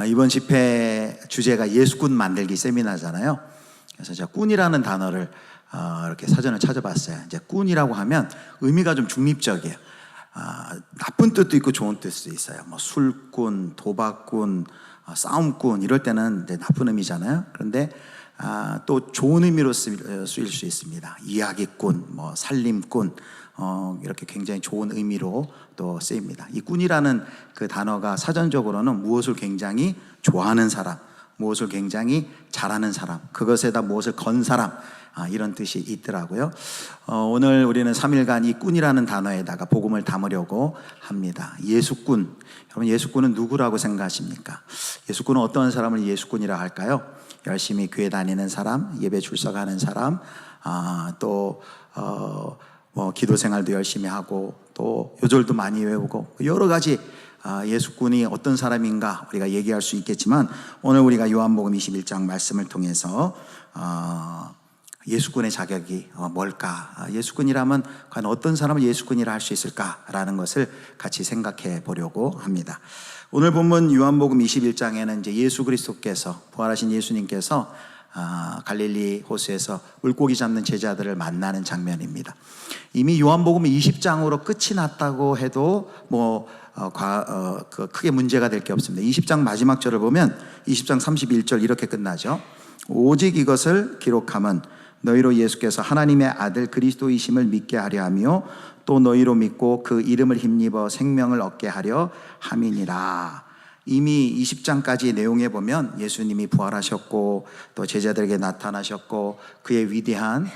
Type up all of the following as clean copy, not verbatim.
이번 집회 주제가 예수꾼 만들기 세미나잖아요. 그래서 제가 꾼이라는 단어를 이렇게 사전을 찾아봤어요. 이제 꾼이라고 하면 의미가 좀 중립적이에요. 나쁜 뜻도 있고 좋은 뜻도 있어요. 뭐 술꾼, 도박꾼, 싸움꾼 이럴 때는 이제 나쁜 의미잖아요. 그런데 또 좋은 의미로 쓰일 수 있습니다. 이야기꾼, 뭐 살림꾼, 이렇게 굉장히 좋은 의미로 또 쓰입니다. 이 꾼이라는 그 단어가 사전적으로는 무엇을 굉장히 좋아하는 사람, 무엇을 굉장히 잘하는 사람, 그것에다 무엇을 건 사람, 이런 뜻이 있더라고요. 오늘 우리는 3일간 이 꾼이라는 단어에다가 복음을 담으려고 합니다. 예수꾼. 여러분, 예수꾼은 누구라고 생각하십니까? 예수꾼은 어떤 사람을 예수꾼이라 할까요? 열심히 교회 다니는 사람, 예배 출석하는 사람, 뭐 기도 생활도 열심히 하고 또 요절도 많이 외우고 여러 가지 예수꾼이 어떤 사람인가 우리가 얘기할 수 있겠지만, 오늘 우리가 요한복음 21장 말씀을 통해서 예수꾼의 자격이 뭘까? 예수꾼이라면 과연 어떤 사람을 예수꾼이라 할 수 있을까라는 것을 같이 생각해 보려고 합니다. 오늘 본문 요한복음 21장에는 이제 예수 그리스도께서, 부활하신 예수님께서 갈릴리 호수에서 물고기 잡는 제자들을 만나는 장면입니다. 이미 요한복음 20장으로 끝이 났다고 해도 크게 문제가 될 게 없습니다. 20장 마지막 절을 보면 20장 31절 이렇게 끝나죠. 오직 이것을 기록함은 너희로 예수께서 하나님의 아들 그리스도이심을 믿게 하려 하며 또 너희로 믿고 그 이름을 힘입어 생명을 얻게 하려 함이니라. 이미 20장까지 내용에 보면 예수님이 부활하셨고 또 제자들에게 나타나셨고 그의 위대한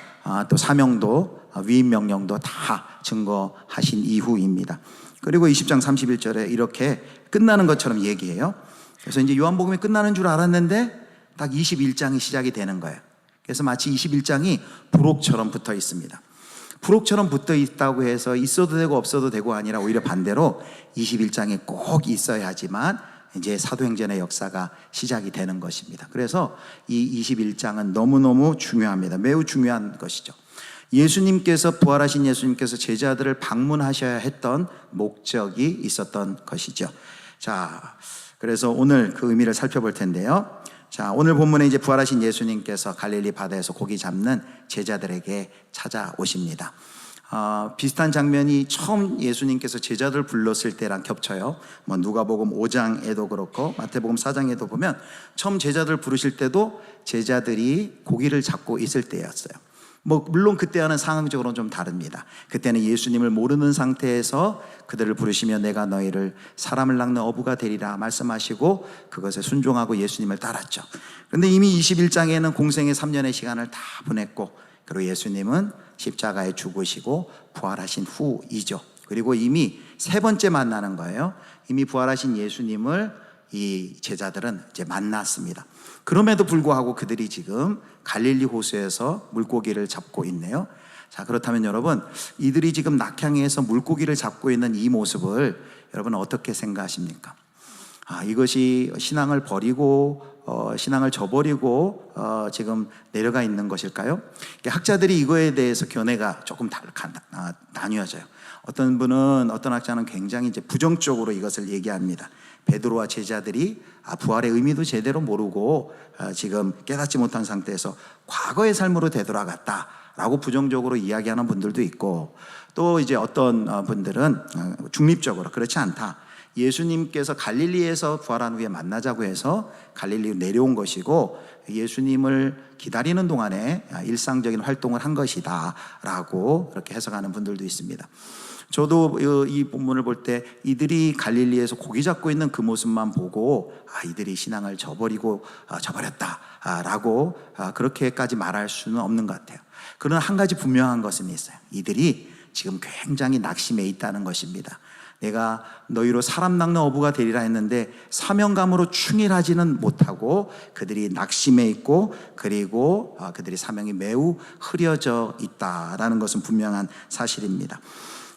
또 사명도 위임 명령도 다 증거하신 이후입니다. 그리고 20장 31절에 이렇게 끝나는 것처럼 얘기해요. 그래서 이제 요한복음이 끝나는 줄 알았는데 딱 21장이 시작이 되는 거예요. 그래서 마치 21장이 부록처럼 붙어 있습니다. 부록처럼 붙어 있다고 해서 있어도 되고 없어도 되고 아니라 오히려 반대로 21장에 꼭 있어야지만 이제 사도행전의 역사가 시작이 되는 것입니다. 그래서 이 21장은 너무너무 중요합니다. 매우 중요한 것이죠. 예수님께서, 부활하신 예수님께서 제자들을 방문하셔야 했던 목적이 있었던 것이죠. 자, 그래서 오늘 그 의미를 살펴볼 텐데요. 자, 오늘 본문에 이제 부활하신 예수님께서 갈릴리 바다에서 고기 잡는 제자들에게 찾아오십니다. 비슷한 장면이 처음 예수님께서 제자들 불렀을 때랑 겹쳐요. 뭐 누가복음 5장에도 그렇고 마태복음 4장에도 보면 처음 제자들 부르실 때도 제자들이 고기를 잡고 있을 때였어요. 물론 그때와는 상황적으로는 좀 다릅니다. 그때는 예수님을 모르는 상태에서 그들을 부르시며 내가 너희를 사람을 낚는 어부가 되리라 말씀하시고 그것에 순종하고 예수님을 따랐죠. 그런데 이미 21장에는 공생의 3년의 시간을 다 보냈고, 그리고 예수님은 십자가에 죽으시고 부활하신 후이죠. 그리고 이미 세 번째 만나는 거예요. 이미 부활하신 예수님을 이 제자들은 이제 만났습니다. 그럼에도 불구하고 그들이 지금 갈릴리 호수에서 물고기를 잡고 있네요. 자, 그렇다면 여러분, 이들이 지금 낙향에서 물고기를 잡고 있는 이 모습을 여러분 어떻게 생각하십니까? 이것이 신앙을 버리고 신앙을 저버리고 지금 내려가 있는 것일까요? 학자들이 이거에 대해서 견해가 조금 나뉘어져요. 어떤 학자는 굉장히 이제 부정적으로 이것을 얘기합니다. 베드로와 제자들이 부활의 의미도 제대로 모르고 지금 깨닫지 못한 상태에서 과거의 삶으로 되돌아갔다라고 부정적으로 이야기하는 분들도 있고, 또 이제 어떤 분들은 중립적으로 그렇지 않다. 예수님께서 갈릴리에서 부활한 후에 만나자고 해서 갈릴리로 내려온 것이고 예수님을 기다리는 동안에 일상적인 활동을 한 것이다 라고 그렇게 해석하는 분들도 있습니다. 저도 이 본문을 볼 때 이들이 갈릴리에서 고기 잡고 있는 그 모습만 보고 이들이 신앙을 저버렸다 라고 그렇게까지 말할 수는 없는 것 같아요. 그러나 한 가지 분명한 것은 있어요. 이들이 지금 굉장히 낙심해 있다는 것입니다. 내가 너희로 사람 낚는 어부가 되리라 했는데 사명감으로 충실하지는 못하고 그들이 낙심해 있고, 그리고 그들의 사명이 매우 흐려져 있다라는 것은 분명한 사실입니다.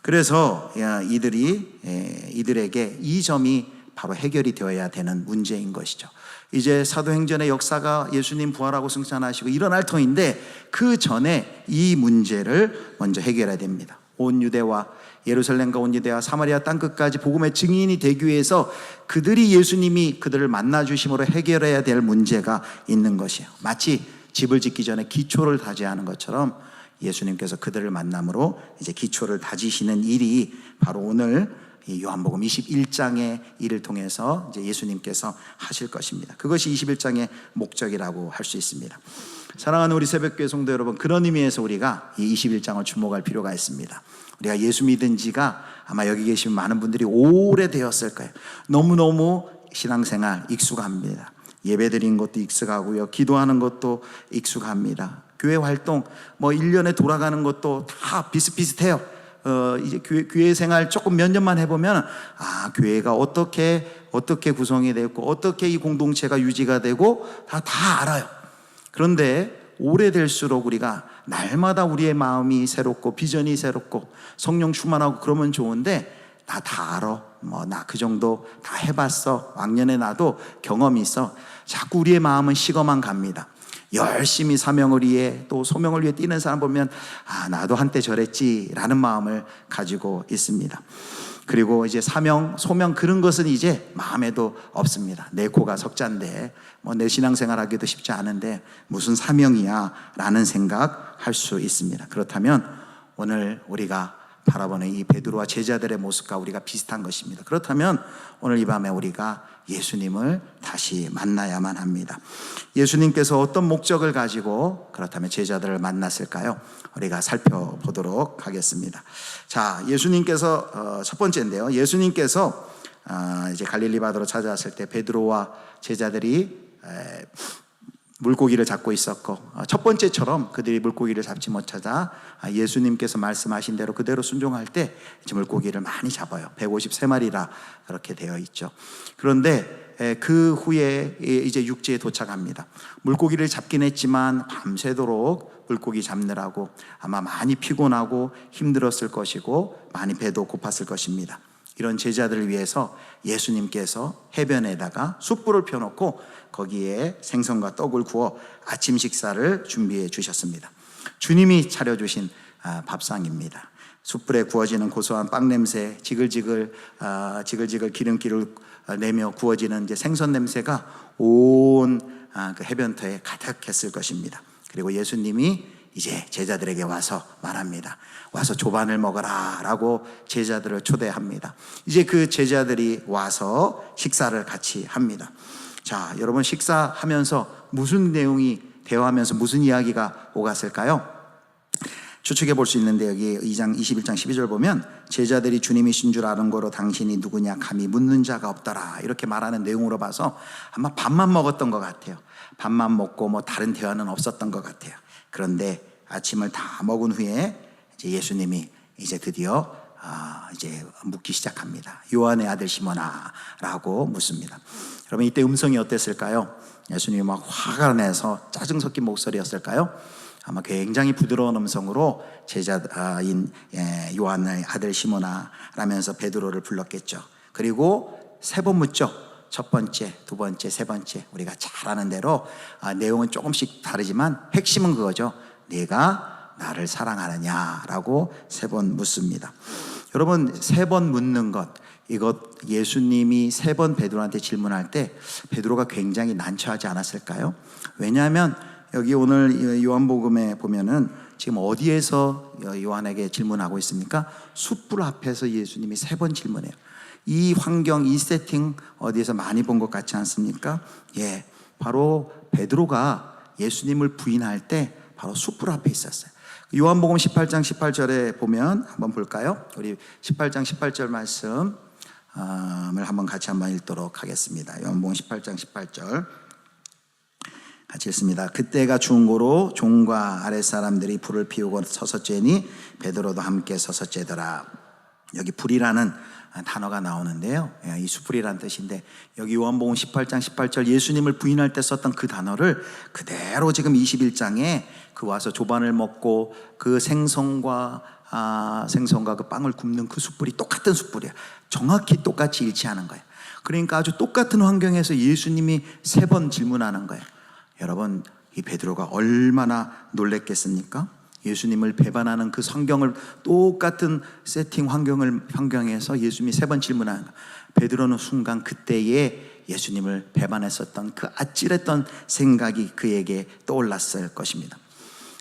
그래서 이들에게 이 점이 바로 해결이 되어야 되는 문제인 것이죠. 이제 사도행전의 역사가 예수님 부활하고 승천하시고 일어날 터인데 그 전에 이 문제를 먼저 해결해야 됩니다. 온 유대와 예루살렘과 온 유대와 사마리아 땅끝까지 복음의 증인이 되기 위해서 그들이 예수님이 그들을 만나 주심으로 해결해야 될 문제가 있는 것이에요. 마치 집을 짓기 전에 기초를 다지하는 것처럼 예수님께서 그들을 만남으로 이제 기초를 다지시는 일이 바로 오늘 이 요한복음 21장의 일을 통해서 이제 예수님께서 하실 것입니다. 그것이 21장의 목적이라고 할 수 있습니다. 사랑하는 우리 새벽교회 성도 여러분, 그런 의미에서 우리가 이 21장을 주목할 필요가 있습니다. 우리가 예수 믿은 지가 아마 여기 계신 많은 분들이 오래되었을 거예요. 너무너무 신앙생활 익숙합니다. 예배 드리는 것도 익숙하고요, 기도하는 것도 익숙합니다. 교회 활동 1년에 돌아가는 것도 다 비슷비슷해요. 이제 교회 생활 조금 몇 년만 해보면 교회가 어떻게 구성이 되고 어떻게 이 공동체가 유지가 되고 다 알아요. 그런데 오래될수록 우리가 날마다 우리의 마음이 새롭고 비전이 새롭고 성령 충만하고 그러면 좋은데 나 다 알아, 나 그 정도 다 해봤어, 왕년에 나도 경험이 있어. 자꾸 우리의 마음은 식어만 갑니다. 열심히 사명을 위해 또 소명을 위해 뛰는 사람 보면 나도 한때 저랬지 라는 마음을 가지고 있습니다. 그리고 이제 사명, 소명 그런 것은 이제 마음에도 없습니다. 내 코가 석잔데 내 신앙생활 하기도 쉽지 않은데 무슨 사명이야 라는 생각할 수 있습니다. 그렇다면 오늘 우리가 바라보는 이 베드로와 제자들의 모습과 우리가 비슷한 것입니다. 그렇다면 오늘 이 밤에 우리가 예수님을 다시 만나야만 합니다. 예수님께서 어떤 목적을 가지고 그렇다면 제자들을 만났을까요? 우리가 살펴보도록 하겠습니다. 자, 예수님께서 첫 번째인데요. 예수님께서 이제 갈릴리 바다로 찾아왔을 때 베드로와 제자들이 물고기를 잡고 있었고, 첫 번째처럼 그들이 물고기를 잡지 못하자 예수님께서 말씀하신 대로 그대로 순종할 때 물고기를 많이 잡아요. 153마리라 그렇게 되어 있죠. 그런데 그 후에 이제 육지에 도착합니다. 물고기를 잡긴 했지만 밤새도록 물고기 잡느라고 아마 많이 피곤하고 힘들었을 것이고 많이 배도 고팠을 것입니다. 이런 제자들을 위해서 예수님께서 해변에다가 숯불을 펴놓고 거기에 생선과 떡을 구워 아침 식사를 준비해 주셨습니다. 주님이 차려주신 밥상입니다. 숯불에 구워지는 고소한 빵 냄새, 지글지글 기름기를 내며 구워지는 이제 생선 냄새가 온 그 해변터에 가득했을 것입니다. 그리고 예수님이 이제 제자들에게 와서 말합니다. 와서 조반을 먹어라 라고 제자들을 초대합니다. 이제 그 제자들이 와서 식사를 같이 합니다. 자, 여러분 식사하면서 무슨 내용이 대화하면서 무슨 이야기가 오갔을까요? 추측해 볼 수 있는데 여기 21장 12절 보면 제자들이 주님이신 줄 아는 거로 당신이 누구냐 감히 묻는 자가 없더라 이렇게 말하는 내용으로 봐서 아마 밥만 먹었던 것 같아요. 밥만 먹고 다른 대화는 없었던 것 같아요. 그런데 아침을 다 먹은 후에 이제 예수님이 이제 드디어 이제 묻기 시작합니다. 요한의 아들 시몬아 라고 묻습니다. 여러분 이때 음성이 어땠을까요? 예수님이 막 화가 내서 짜증 섞인 목소리였을까요? 아마 굉장히 부드러운 음성으로 제자인 요한의 아들 시몬아 라면서 베드로를 불렀겠죠. 그리고 3번 묻죠. 첫 번째, 두 번째, 세 번째. 우리가 잘 아는 대로 내용은 조금씩 다르지만 핵심은 그거죠. 네가 나를 사랑하느냐라고 3번 묻습니다. 여러분 3번 묻는 것, 이것 예수님이 3번 베드로한테 질문할 때 베드로가 굉장히 난처하지 않았을까요? 왜냐하면 여기 오늘 요한복음에 보면은 지금 어디에서 요한에게 질문하고 있습니까? 숯불 앞에서 예수님이 3번 질문해요. 이 환경, 이 세팅 어디에서 많이 본 것 같지 않습니까? 예, 바로 베드로가 예수님을 부인할 때 바로 숯불 앞에 있었어요. 요한복음 18장 18절에 보면 한번 볼까요? 우리 18장 18절 말씀을 한번 같이 한번 읽도록 하겠습니다. 요한복음 18장 18절 같이 읽습니다. 그때가 중고로 종과 아랫사람들이 불을 피우고 서서째니 베드로도 함께 서서째더라. 여기 불이라는 단어가 나오는데요. 이 숯불이라는 뜻인데 여기 요한복음 18장 18절 예수님을 부인할 때 썼던 그 단어를 그대로 지금 21장에 그 와서 조반을 먹고 그 생선과 그 빵을 굽는 그 숯불이 똑같은 숯불이야. 정확히 똑같이 일치하는 거예요. 그러니까 아주 똑같은 환경에서 예수님이 3번 질문하는 거예요. 여러분 이 베드로가 얼마나 놀랬겠습니까? 예수님을 배반하는 그 성경을 똑같은 세팅 환경에서 예수님이 3번 질문하는 거예요. 베드로는 순간 그때에 예수님을 배반했었던 그 아찔했던 생각이 그에게 떠올랐을 것입니다.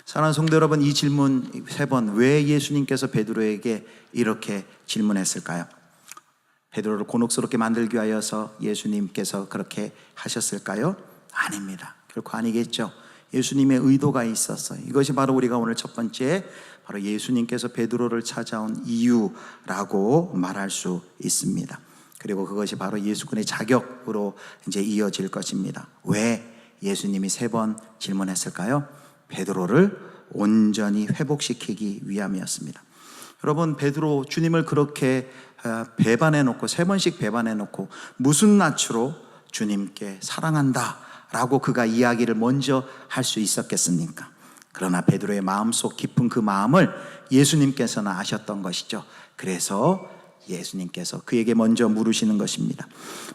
사랑하는 성도 여러분, 이 질문 3번, 왜 예수님께서 베드로에게 이렇게 질문했을까요? 베드로를 곤혹스럽게 만들기 위하여서 예수님께서 그렇게 하셨을까요? 아닙니다. 결코 아니겠죠. 예수님의 의도가 있었어요. 이것이 바로 우리가 오늘 첫 번째, 바로 예수님께서 베드로를 찾아온 이유라고 말할 수 있습니다. 그리고 그것이 바로 예수군의 자격으로 이제 이어질 것입니다. 왜 예수님이 3번 질문했을까요? 베드로를 온전히 회복시키기 위함이었습니다. 여러분, 베드로 주님을 그렇게 배반해놓고 3번씩 배반해놓고 무슨 낯으로 주님께 사랑한다 라고 그가 이야기를 먼저 할 수 있었겠습니까? 그러나 베드로의 마음속 깊은 그 마음을 예수님께서는 아셨던 것이죠. 그래서 예수님께서 그에게 먼저 물으시는 것입니다.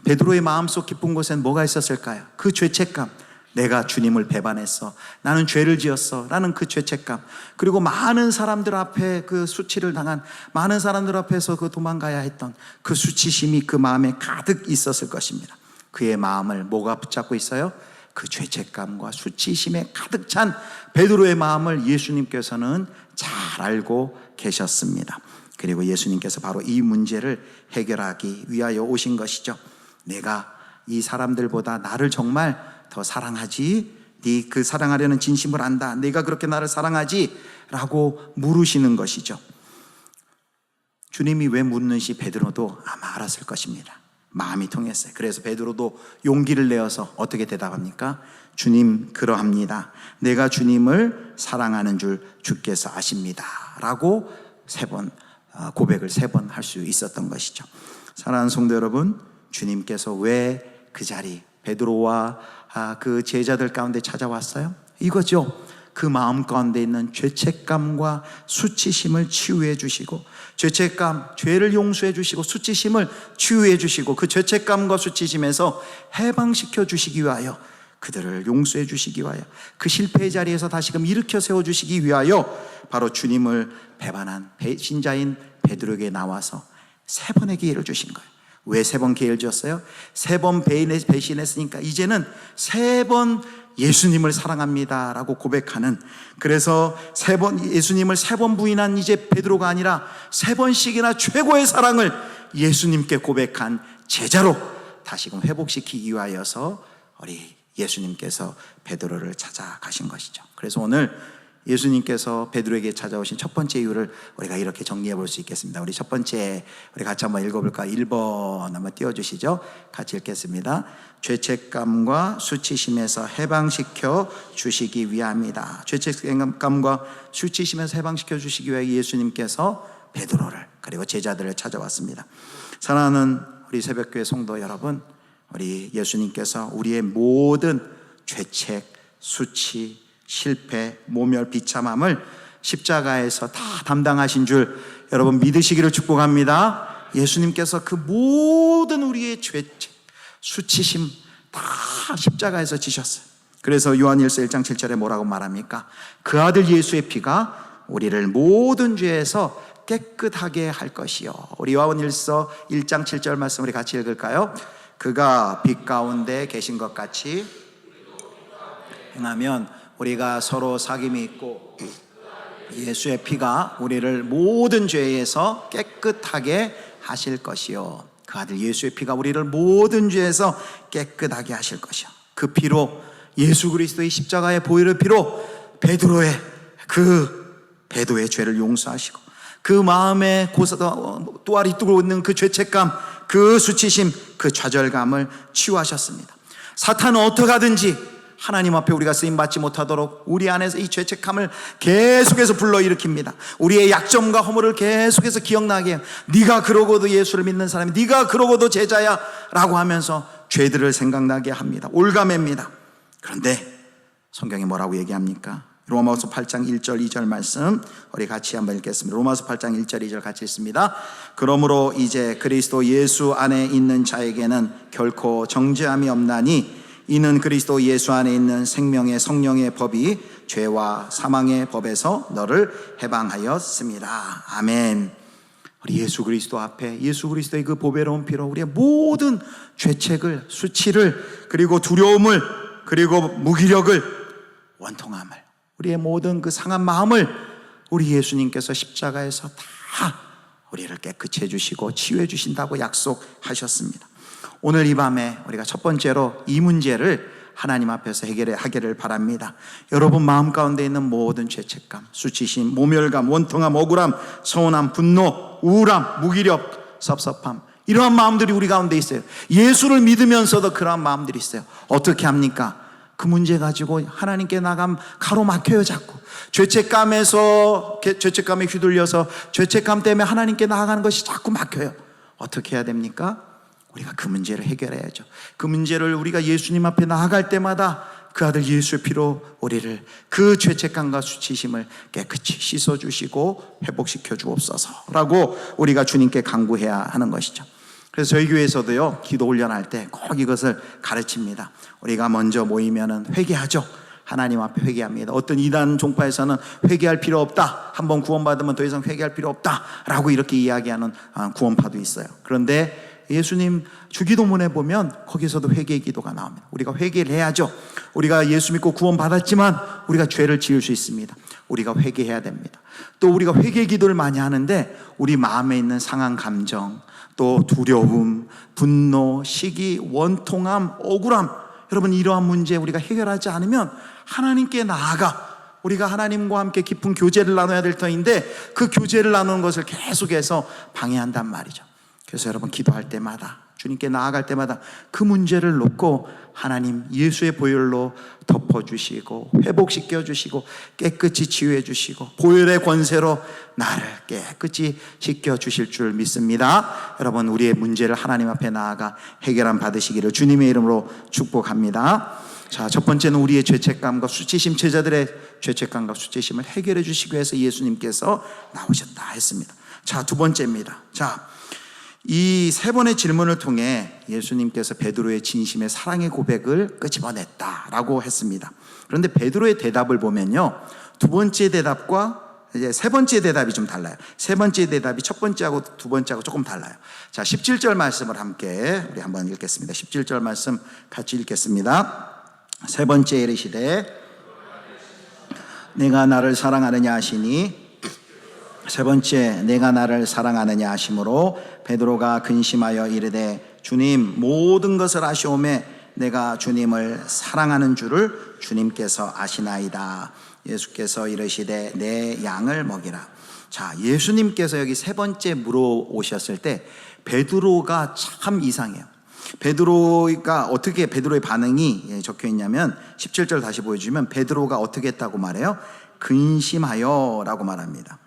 베드로의 마음속 깊은 곳엔 뭐가 있었을까요? 그 죄책감, 내가 주님을 배반했어, 나는 죄를 지었어 라는 그 죄책감, 그리고 많은 사람들 앞에 그 수치를 당한, 많은 사람들 앞에서 그 도망가야 했던 그 수치심이 그 마음에 가득 있었을 것입니다. 그의 마음을 뭐가 붙잡고 있어요? 그 죄책감과 수치심에 가득 찬 베드로의 마음을 예수님께서는 잘 알고 계셨습니다. 그리고 예수님께서 바로 이 문제를 해결하기 위하여 오신 것이죠. 내가 이 사람들보다 나를 정말 더 사랑하지? 네 그 사랑하려는 진심을 안다. 네가 그렇게 나를 사랑하지? 라고 물으시는 것이죠. 주님이 왜 묻는지 베드로도 아마 알았을 것입니다. 마음이 통했어요. 그래서 베드로도 용기를 내어서 어떻게 대답합니까? 주님, 그러합니다. 내가 주님을 사랑하는 줄 주께서 아십니다 라고 3번 고백을 3번 할 수 있었던 것이죠. 사랑하는 성도 여러분, 주님께서 왜 그 자리 베드로와 그 제자들 가운데 찾아왔어요? 이거죠. 그 마음 가운데 있는 죄책감과 수치심을 치유해 주시고, 죄책감, 죄를 용서해 주시고 수치심을 치유해 주시고, 그 죄책감과 수치심에서 해방시켜 주시기 위하여, 그들을 용서해 주시기 위하여, 그 실패의 자리에서 다시금 일으켜 세워 주시기 위하여 바로 주님을 배반한 배신자인 베드로에게 나와서 3번의 기회를 주신 거예요. 왜 3번 기회를 주었어요? 3번 배신했으니까 이제는 3번 예수님을 사랑합니다 라고 고백하는, 그래서 3번 예수님을 3번 부인한 이제 베드로가 아니라 3번씩이나 최고의 사랑을 예수님께 고백한 제자로 다시금 회복시키기 위하여서 우리 예수님께서 베드로를 찾아가신 것이죠. 그래서 오늘 예수님께서 베드로에게 찾아오신 첫 번째 이유를 우리가 이렇게 정리해 볼 수 있겠습니다. 우리 첫 번째, 우리 같이 한번 읽어볼까? 1번 한번 띄워주시죠. 같이 읽겠습니다. 죄책감과 수치심에서 해방시켜 주시기 위함이다. 죄책감과 수치심에서 해방시켜 주시기 위해 예수님께서 베드로를 그리고 제자들을 찾아왔습니다. 사랑하는 우리 새벽교회 성도 여러분, 우리 예수님께서 우리의 모든 죄책, 수치, 실패, 모멸, 비참함을 십자가에서 다 담당하신 줄 여러분 믿으시기를 축복합니다. 예수님께서 그 모든 우리의 죄책, 수치심 다 십자가에서 지셨어요. 그래서 요한일서 1장 7절에 뭐라고 말합니까? 그 아들 예수의 피가 우리를 모든 죄에서 깨끗하게 할 것이요. 우리 요한일서 1장 7절 말씀 우리 같이 읽을까요? 그가 빛 가운데 계신 것 같이 행하면 우리가 서로 사귐이 있고 예수의 피가 우리를 모든 죄에서 깨끗하게 하실 것이요. 그 아들 예수의 피가 우리를 모든 죄에서 깨끗하게 하실 것이요. 그 피로, 예수 그리스도의 십자가의 보혈의 피로 베드로의 죄를 용서하시고, 그 마음에 또아리 뜨고 있는 그 죄책감, 그 수치심, 그 좌절감을 치유하셨습니다. 사탄은 어떻게 하든지 하나님 앞에 우리가 쓰임받지 못하도록 우리 안에서 이 죄책감을 계속해서 불러일으킵니다. 우리의 약점과 허물을 계속해서 기억나게 해요. 네가 그러고도 예수를 믿는 사람이, 네가 그러고도 제자야 라고 하면서 죄들을 생각나게 합니다. 올가매입니다. 그런데 성경이 뭐라고 얘기합니까? 로마서 8장 1절 2절 말씀 우리 같이 한번 읽겠습니다. 로마서 8장 1절 2절 같이 읽습니다. 그러므로 이제 그리스도 예수 안에 있는 자에게는 결코 정죄함이 없나니 이는 그리스도 예수 안에 있는 생명의 성령의 법이 죄와 사망의 법에서 너를 해방하였습니다. 아멘. 우리 예수 그리스도 앞에 예수 그리스도의 그 보배로운 피로 우리의 모든 죄책을, 수치를, 그리고 두려움을, 그리고 무기력을, 원통함을, 우리의 모든 그 상한 마음을 우리 예수님께서 십자가에서 다 우리를 깨끗이 해주시고 치유해 주신다고 약속하셨습니다. 오늘 이 밤에 우리가 첫 번째로 이 문제를 하나님 앞에서 해결하기를 바랍니다. 여러분 마음 가운데 있는 모든 죄책감, 수치심, 모멸감, 원통함, 억울함, 서운함, 분노, 우울함, 무기력, 섭섭함, 이러한 마음들이 우리 가운데 있어요. 예수를 믿으면서도 그러한 마음들이 있어요. 어떻게 합니까? 그 문제 가지고 하나님께 나가면 가로막혀요. 자꾸 죄책감에 휘둘려서 죄책감 때문에 하나님께 나아가는 것이 자꾸 막혀요. 어떻게 해야 됩니까? 우리가 그 문제를 해결해야죠. 그 문제를 우리가 예수님 앞에 나아갈 때마다 그 아들 예수의 피로 우리를 그 죄책감과 수치심을 깨끗이 씻어주시고 회복시켜 주옵소서라고 우리가 주님께 간구해야 하는 것이죠. 그래서 저희 교회에서도요, 기도 훈련할 때 꼭 이것을 가르칩니다. 우리가 먼저 모이면은 회개하죠. 하나님 앞에 회개합니다. 어떤 이단 종파에서는 회개할 필요 없다, 한번 구원받으면 더 이상 회개할 필요 없다 라고 이렇게 이야기하는 구원파도 있어요. 그런데 예수님 주기도문에 보면 거기서도 회개의 기도가 나옵니다. 우리가 회개를 해야죠. 우리가 예수 믿고 구원받았지만 우리가 죄를 지을 수 있습니다. 우리가 회개해야 됩니다. 또 우리가 회개 기도를 많이 하는데 우리 마음에 있는 상한 감정, 또 두려움, 분노, 시기, 원통함, 억울함, 여러분 이러한 문제 우리가 해결하지 않으면 하나님께 나아가 우리가 하나님과 함께 깊은 교제를 나눠야 될 터인데 그 교제를 나누는 것을 계속해서 방해한단 말이죠. 그래서 여러분 기도할 때마다 주님께 나아갈 때마다 그 문제를 놓고 하나님 예수의 보혈로 덮어주시고 회복시켜 주시고 깨끗이 치유해 주시고 보혈의 권세로 나를 깨끗이 씻겨 주실 줄 믿습니다. 여러분 우리의 문제를 하나님 앞에 나아가 해결함 받으시기를 주님의 이름으로 축복합니다. 자, 첫 번째는 우리의 죄책감과 수치심, 제자들의 죄책감과 수치심을 해결해 주시기 위해서 예수님께서 나오셨다 했습니다. 자, 두 번째입니다. 자, 이 세 번의 질문을 통해 예수님께서 베드로의 진심의 사랑의 고백을 끄집어냈다라고 했습니다. 그런데 베드로의 대답을 보면요, 두 번째 대답과 이제 세 번째 대답이 좀 달라요. 세 번째 대답이 첫 번째하고 두 번째하고 조금 달라요. 자, 17절 말씀을 함께 우리 한번 읽겠습니다. 17절 말씀 같이 읽겠습니다. 세 번째 이르시되 내가 나를 사랑하느냐 하시니, 세 번째 내가 나를 사랑하느냐 하심으로 베드로가 근심하여 이르되 주님 모든 것을 아시오매 내가 주님을 사랑하는 줄을 주님께서 아시나이다. 예수께서 이르시되 내 양을 먹이라. 자, 예수님께서 여기 세 번째 물어오셨을 때 베드로가 참 이상해요. 베드로가 어떻게, 베드로의 반응이 적혀 있냐면 17절 다시 보여주면 베드로가 어떻게 했다고 말해요? 근심하여 라고 말합니다.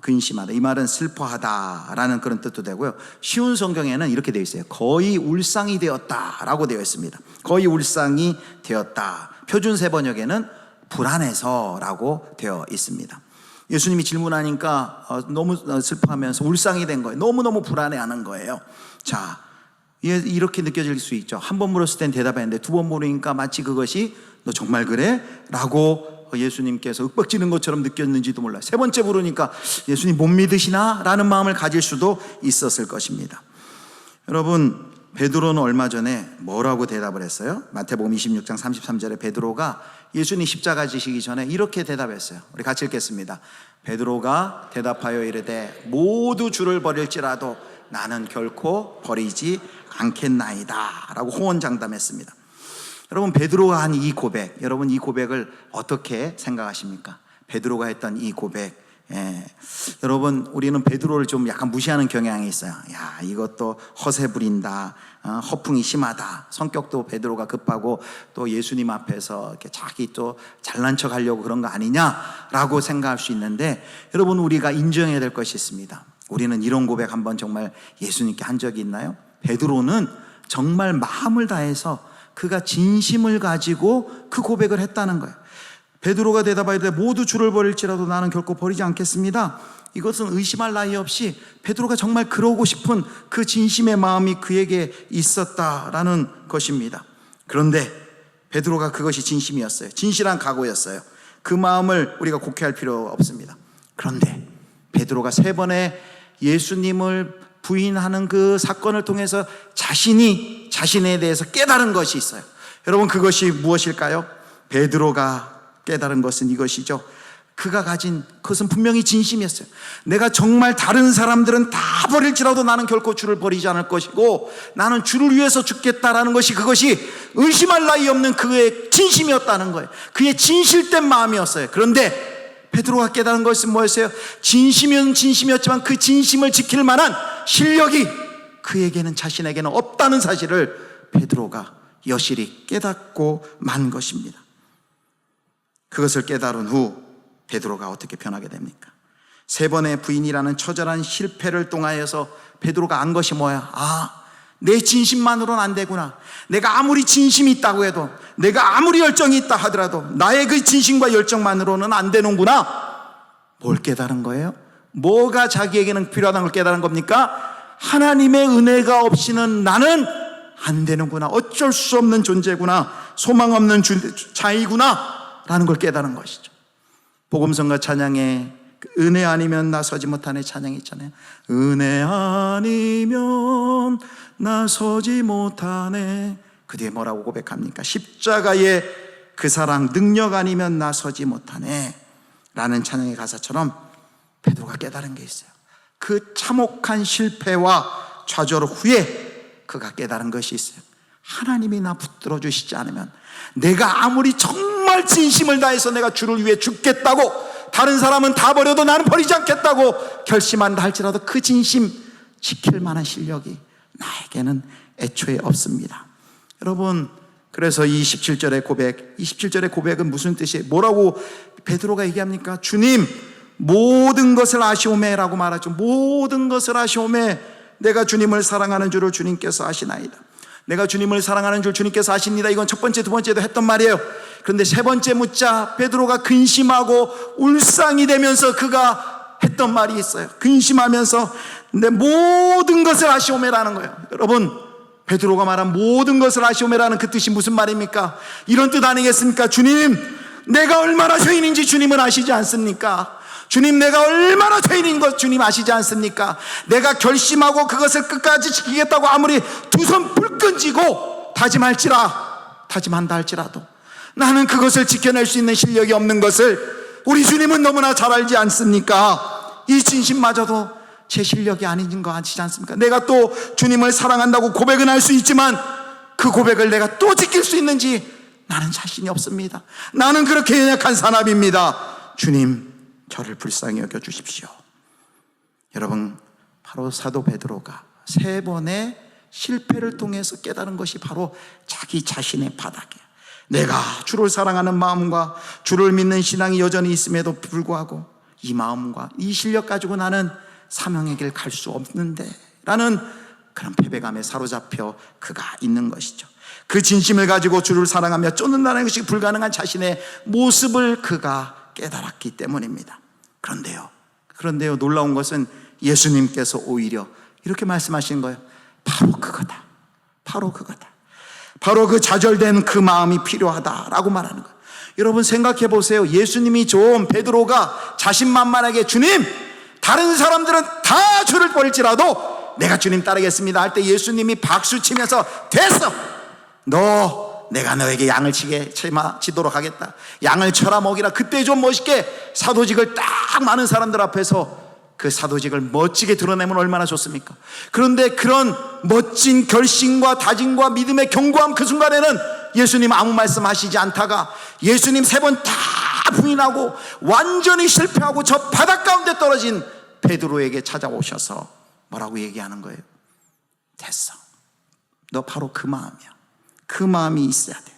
근심하다, 이 말은 슬퍼하다라는 그런 뜻도 되고요. 쉬운 성경에는 이렇게 되어 있어요. 거의 울상이 되었다 라고 되어 있습니다. 거의 울상이 되었다. 표준 세번역에는 불안해서 라고 되어 있습니다. 예수님이 질문하니까 너무 슬퍼하면서 울상이 된 거예요. 너무너무 불안해하는 거예요. 자, 이렇게 느껴질 수 있죠. 한 번 물었을 땐 대답했는데 두 번 물으니까 마치 그것이 너 정말 그래? 라고 예수님께서 윽박지는 것처럼 느꼈는지도 몰라요. 세 번째 물으니까 예수님 못 믿으시나? 라는 마음을 가질 수도 있었을 것입니다. 여러분, 베드로는 얼마 전에 뭐라고 대답을 했어요? 마태복음 26장 33절에 베드로가 예수님 십자가 지시기 전에 이렇게 대답했어요. 우리 같이 읽겠습니다. 베드로가 대답하여 이르되 모두 주를 버릴지라도 나는 결코 버리지 않겠나이다 라고 호언장담했습니다. 여러분, 베드로가 한 이 고백, 여러분 이 고백을 어떻게 생각하십니까? 베드로가 했던 이 고백, 여러분 우리는 베드로를 좀 약간 무시하는 경향이 있어요. 야, 이것도 허세 부린다, 허풍이 심하다, 성격도 베드로가 급하고 또 예수님 앞에서 이렇게 자기 또 잘난 척 하려고 그런 거 아니냐라고 생각할 수 있는데, 여러분 우리가 인정해야 될 것이 있습니다. 우리는 이런 고백 한번 정말 예수님께 한 적이 있나요? 베드로는 정말 마음을 다해서 그가 진심을 가지고 그 고백을 했다는 거예요. 베드로가 대답하되 모두 주를 버릴지라도 나는 결코 버리지 않겠습니다. 이것은 의심할 나위 없이 베드로가 정말 그러고 싶은 그 진심의 마음이 그에게 있었다라는 것입니다. 그런데 베드로가 그것이 진심이었어요. 진실한 각오였어요. 그 마음을 우리가 곡해할 필요 없습니다. 그런데 베드로가 3번의 예수님을 부인하는 그 사건을 통해서 자신에 대해서 깨달은 것이 있어요. 여러분, 그것이 무엇일까요? 베드로가 깨달은 것은 이것이죠. 그가 가진 그것은 분명히 진심이었어요. 내가 정말 다른 사람들은 다 버릴지라도 나는 결코 주를 버리지 않을 것이고 나는 주를 위해서 죽겠다라는 것이, 그것이 의심할 나위 없는 그의 진심이었다는 거예요. 그의 진실된 마음이었어요. 그런데 베드로가 깨달은 것은 뭐였어요? 진심은 진심이었지만 그 진심을 지킬 만한 실력이 그에게는, 자신에게는 없다는 사실을 베드로가 여실히 깨닫고 만 것입니다. 그것을 깨달은 후 베드로가 어떻게 변하게 됩니까? 3번의 부인이라는 처절한 실패를 통하여서 베드로가 안 것이 뭐야? 내 진심만으로는 안 되구나. 내가 아무리 진심이 있다고 해도, 내가 아무리 열정이 있다 하더라도 나의 그 진심과 열정만으로는 안 되는구나. 뭘 깨달은 거예요? 뭐가 자기에게는 필요하다는 걸 깨달은 겁니까? 하나님의 은혜가 없이는 나는 안 되는구나. 어쩔 수 없는 존재구나. 소망 없는 자이구나 라는 걸 깨달은 것이죠. 복음성가 찬양에 은혜 아니면 나서지 못하네 찬양이 있잖아요. 은혜 아니면 나서지 못하네. 그 뒤에 뭐라고 고백합니까? 십자가의 그 사랑 능력 아니면 나서지 못하네 라는 찬양의 가사처럼 베드로가 깨달은 게 있어요. 그 참혹한 실패와 좌절 후에 그가 깨달은 것이 있어요. 하나님이 나 붙들어 주시지 않으면, 내가 아무리 정말 진심을 다해서 내가 주를 위해 죽겠다고, 다른 사람은 다 버려도 나는 버리지 않겠다고 결심한다 할지라도 그 진심 지킬 만한 실력이 나에게는 애초에 없습니다. 여러분, 그래서 이 17절의 고백, 27절의 고백은 무슨 뜻이에요? 뭐라고 베드로가 얘기합니까? 주님, 모든 것을 아시오매 라고 말하죠. 모든 것을 아시오매. 내가 주님을 사랑하는 줄을 주님께서 아시나이다. 내가 주님을 사랑하는 줄 주님께서 아십니다. 이건 첫 번째, 두 번째도 했던 말이에요. 그런데 3번째 묻자 베드로가 근심하고 울상이 되면서 그가 했던 말이 있어요. 근심하면서 내 모든 것을 아시오매라는 거예요. 여러분, 베드로가 말한 모든 것을 아시오매라는 그 뜻이 무슨 말입니까? 이런 뜻 아니겠습니까? 주님, 내가 얼마나 죄인인지 주님은 아시지 않습니까? 주님, 내가 얼마나 죄인인 것 주님 아시지 않습니까? 내가 결심하고 그것을 끝까지 지키겠다고 아무리 두 손 불 끈지고 다짐한다 할지라도 나는 그것을 지켜낼 수 있는 실력이 없는 것을 우리 주님은 너무나 잘 알지 않습니까? 이 진심마저도 제 실력이 아닌 거 아시지 않습니까? 내가 또 주님을 사랑한다고 고백은 할 수 있지만 그 고백을 내가 또 지킬 수 있는지 나는 자신이 없습니다. 나는 그렇게 연약한 사람입니다. 주님, 저를 불쌍히 여겨주십시오. 여러분, 바로 사도 베드로가 3번의 실패를 통해서 깨달은 것이 바로 자기 자신의 바닥이에요. 내가 주를 사랑하는 마음과 주를 믿는 신앙이 여전히 있음에도 불구하고 이 마음과 이 실력 가지고 나는 사명의 길 갈 수 없는데 라는 그런 패배감에 사로잡혀 그가 있는 것이죠. 그 진심을 가지고 주를 사랑하며 쫓는다는 것이 불가능한 자신의 모습을 그가 깨달았기 때문입니다. 그런데요, 놀라운 것은 예수님께서 오히려 이렇게 말씀하신 거예요. 바로 그거다. 바로 그 좌절된 그 마음이 필요하다라고 말하는 거예요. 여러분, 생각해 보세요. 예수님이 좀 베드로가 자신만만하게 주님, 다른 사람들은 다 주를 버릴지라도 내가 주님 따르겠습니다 할 때 예수님이 박수 치면서 됐어, 내가 너에게 양을 치도록 하겠다. 양을 쳐라 먹이라. 그때 좀 멋있게 사도직을 딱 많은 사람들 앞에서 그 사도직을 멋지게 드러내면 얼마나 좋습니까? 그런데 그런 멋진 결심과 다짐과 믿음의 견고함, 그 순간에는 예수님 아무 말씀하시지 않다가 예수님 3번 다 부인하고 완전히 실패하고 저 바닥 가운데 떨어진 베드로에게 찾아오셔서 뭐라고 얘기하는 거예요? 됐어, 너 바로 그 마음이야. 그 마음이 있어야 돼.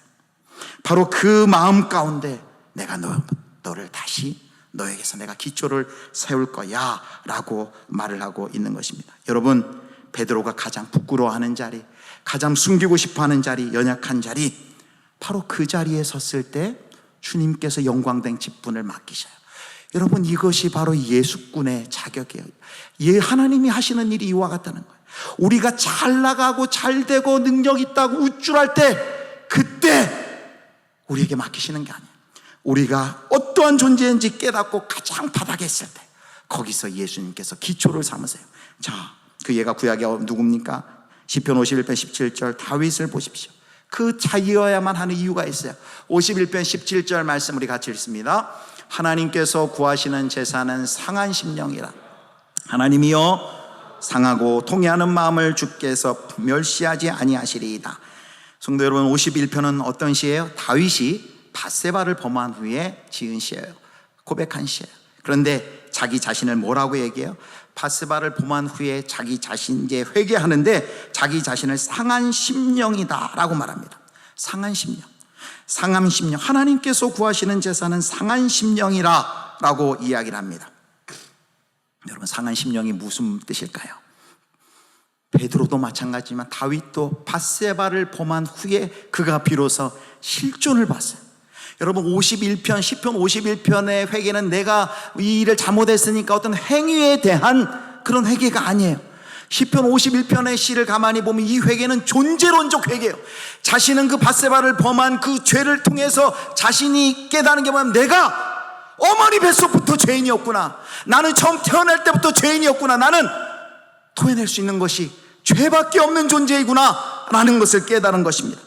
바로 그 마음 가운데 내가 너를 다시, 너에게서 내가 기초를 세울 거야 라고 말을 하고 있는 것입니다. 여러분, 베드로가 가장 부끄러워하는 자리, 가장 숨기고 싶어하는 자리, 연약한 자리, 바로 그 자리에 섰을 때 주님께서 영광된 직분을 맡기셔요. 여러분, 이것이 바로 예수꾼의 자격이에요. 하나님이 하시는 일이 이와 같다는 거예요. 우리가 잘 나가고 잘 되고 능력 있다고 우쭐할 때, 그때 우리에게 맡기시는 게 아니에요. 우리가 어떠한 존재인지 깨닫고 가장 바닥에 있을 때 거기서 예수님께서 기초를 삼으세요. 자, 그 예가 구약의 누굽니까? 시편 51편 17절 다윗을 보십시오. 그 자기여야만 하는 이유가 있어요. 51편 17절 말씀 우리 같이 읽습니다. 하나님께서 구하시는 제사는 상한 심령이라. 하나님이여 상하고 통회하는 마음을 주께서 멸시하지 아니하시리이다. 성도 여러분, 51편은 어떤 시예요? 다윗이 밧세바를 범한 후에 지은 시예요. 고백한 시예요. 그런데 자기 자신을 뭐라고 얘기해요? 밧세바를 범한 후에 자기 자신 이제 회개하는데 자기 자신을 상한 심령이다 라고 말합니다. 상한 심령, 상한 심령. 하나님께서 구하시는 제사는 상한 심령이라 라고 이야기를 합니다. 여러분, 상한 심령이 무슨 뜻일까요? 베드로도 마찬가지지만 다윗도 밧세바를 범한 후에 그가 비로소 실존을 봤어요. 여러분, 51편, 시편 51편의 회개는 내가 이 일을 잘못했으니까 어떤 행위에 대한 그런 회개가 아니에요. 시편 51편의 시를 가만히 보면 이 회개는 존재론적 회개예요. 자신은 그 밧세바를 범한 그 죄를 통해서 자신이 깨닫는 게 뭐냐면, 내가 어머니 뱃속부터 죄인이었구나, 나는 처음 태어날 때부터 죄인이었구나, 나는 토해낼 수 있는 것이 죄밖에 없는 존재이구나 라는 것을 깨달은 것입니다.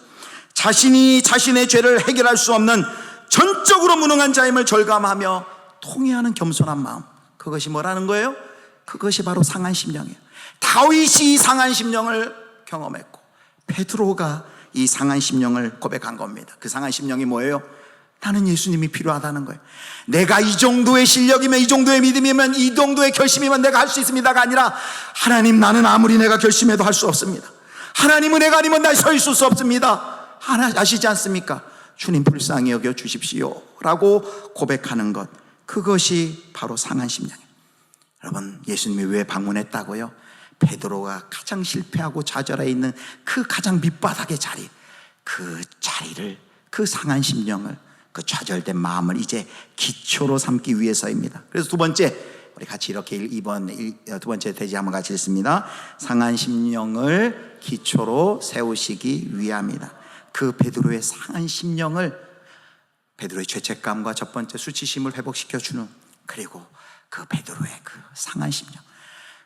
자신이 자신의 죄를 해결할 수 없는 전적으로 무능한 자임을 절감하며 통회하는 겸손한 마음, 그것이 뭐라는 거예요? 그것이 바로 상한 심령이에요. 다윗이 이 상한 심령을 경험했고 베드로가 이 상한 심령을 고백한 겁니다. 그 상한 심령이 뭐예요? 나는 예수님이 필요하다는 거예요. 내가 이 정도의 실력이면, 이 정도의 믿음이면, 이 정도의 결심이면 내가 할 수 있습니다가 아니라, 하나님, 나는 아무리 내가 결심해도 할 수 없습니다. 하나님은 내가 아니면 나 서 있을 수 없습니다. 하나 아시지 않습니까? 주님 불쌍히 여겨 주십시오 라고 고백하는 것, 그것이 바로 상한 심령이에요. 여러분, 예수님이 왜 방문했다고요? 베드로가 가장 실패하고 좌절해 있는 그 가장 밑바닥의 자리, 그 자리를, 그 상한 심령을, 그 좌절된 마음을 이제 기초로 삼기 위해서입니다. 그래서 두 번째, 우리 같이 이렇게 이번 두 번째 대지 한번 같이 읽습니다. 상한 심령을 기초로 세우시기 위함이다. 그 베드로의 상한 심령을, 베드로의 죄책감과 첫 번째 수치심을 회복시켜 주는, 그리고 그 베드로의 그 상한 심령,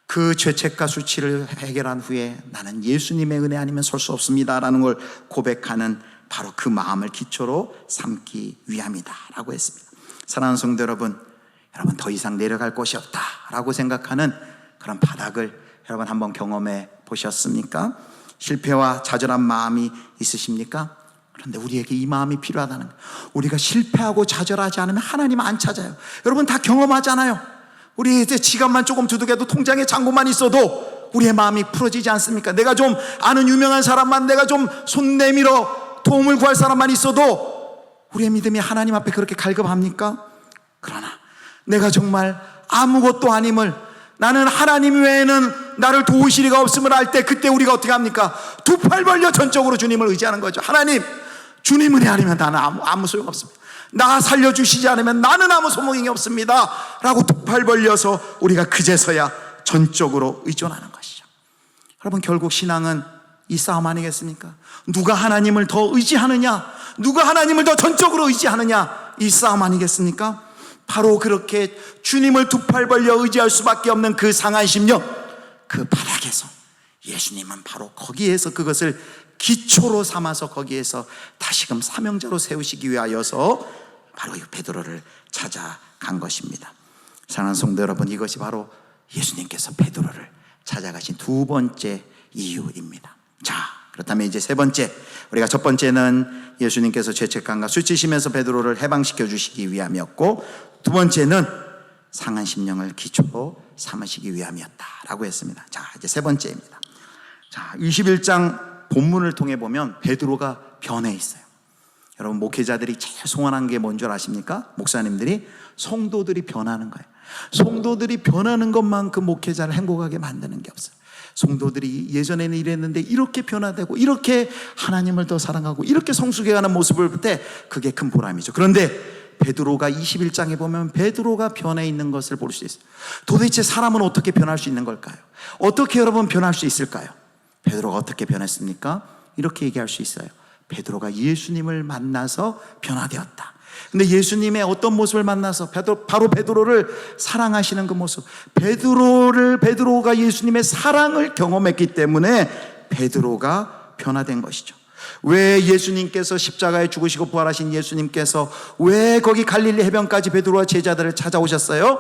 그 죄책과 수치를 해결한 후에 나는 예수님의 은혜 아니면 설 수 없습니다라는 걸 고백하는 바로 그 마음을 기초로 삼기 위함이다 라고 했습니다. 사랑하는 성도 여러분, 여러분 더 이상 내려갈 곳이 없다 라고 생각하는 그런 바닥을 여러분 한번 경험해 보셨습니까? 실패와 좌절한 마음이 있으십니까? 그런데 우리에게 이 마음이 필요하다는 거예요. 우리가 실패하고 좌절하지 않으면 하나님 안 찾아요. 여러분 다 경험하잖아요. 우리 이제 지갑만 조금 두둑해도 통장에 잔고만 있어도 우리의 마음이 풀어지지 않습니까? 내가 좀 아는 유명한 사람만, 내가 좀 손 내밀어 도움을 구할 사람만 있어도 우리의 믿음이 하나님 앞에 그렇게 갈급합니까? 그러나 내가 정말 아무것도 아님을, 나는 하나님 외에는 나를 도우실 리가 없음을 알 때, 그때 우리가 어떻게 합니까? 두 팔 벌려 전적으로 주님을 의지하는 거죠. 하나님, 주님 은혜 아니면 나는 아무 소용 없습니다. 나 살려주시지 않으면 나는 아무 소망이 없습니다 라고 두 팔 벌려서 우리가 그제서야 전적으로 의존하는 것이죠. 여러분, 결국 신앙은 이 싸움 아니겠습니까? 누가 하나님을 더 의지하느냐, 누가 하나님을 더 전적으로 의지하느냐, 이 싸움 아니겠습니까? 바로 그렇게 주님을 두 팔 벌려 의지할 수밖에 없는 그 상한 심령, 그 바닥에서 예수님은 바로 거기에서 그것을 기초로 삼아서 거기에서 다시금 사명자로 세우시기 위하여서 바로 이 베드로를 찾아간 것입니다. 사랑하는 성도 여러분, 이것이 바로 예수님께서 베드로를 찾아가신 두 번째 이유입니다. 자, 그렇다면 이제 세 번째, 우리가 첫 번째는 예수님께서 죄책감과 수치심에서 베드로를 해방시켜 주시기 위함이었고, 두 번째는 상한 심령을 기초로 삼으시기 위함이었다라고 했습니다. 자, 이제 세 번째입니다. 자, 21장 본문을 통해 보면 베드로가 변해 있어요. 여러분, 목회자들이 제일 소원한 게 뭔 줄 아십니까? 목사님들이 성도들이 변하는 거예요. 성도들이 변하는 것만큼 목회자를 행복하게 만드는 게 없어요. 성도들이 예전에는 이랬는데 이렇게 변화되고 이렇게 하나님을 더 사랑하고 이렇게 성숙해가는 모습을 볼 때 그게 큰 보람이죠. 그런데 베드로가 21장에 보면 베드로가 변해 있는 것을 볼 수 있어요. 도대체 사람은 어떻게 변할 수 있는 걸까요? 어떻게 여러분 변할 수 있을까요? 베드로가 어떻게 변했습니까? 이렇게 얘기할 수 있어요. 베드로가 예수님을 만나서 변화되었다. 근데 예수님의 어떤 모습을 만나서 바로 베드로를 사랑하시는 그 모습, 베드로가 예수님의 사랑을 경험했기 때문에 베드로가 변화된 것이죠. 왜 예수님께서 십자가에 죽으시고 부활하신 예수님께서 왜 거기 갈릴리 해변까지 베드로와 제자들을 찾아오셨어요?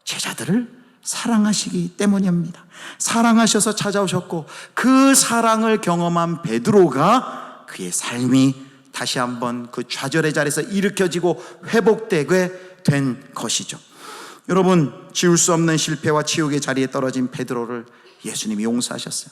제자들을 사랑하시기 때문입니다. 사랑하셔서 찾아오셨고, 그 사랑을 경험한 베드로가 그의 삶이 다시 한번 그 좌절의 자리에서 일으켜지고 회복되게 된 것이죠. 여러분, 지울 수 없는 실패와 치욕의 자리에 떨어진 베드로를 예수님이 용서하셨어요.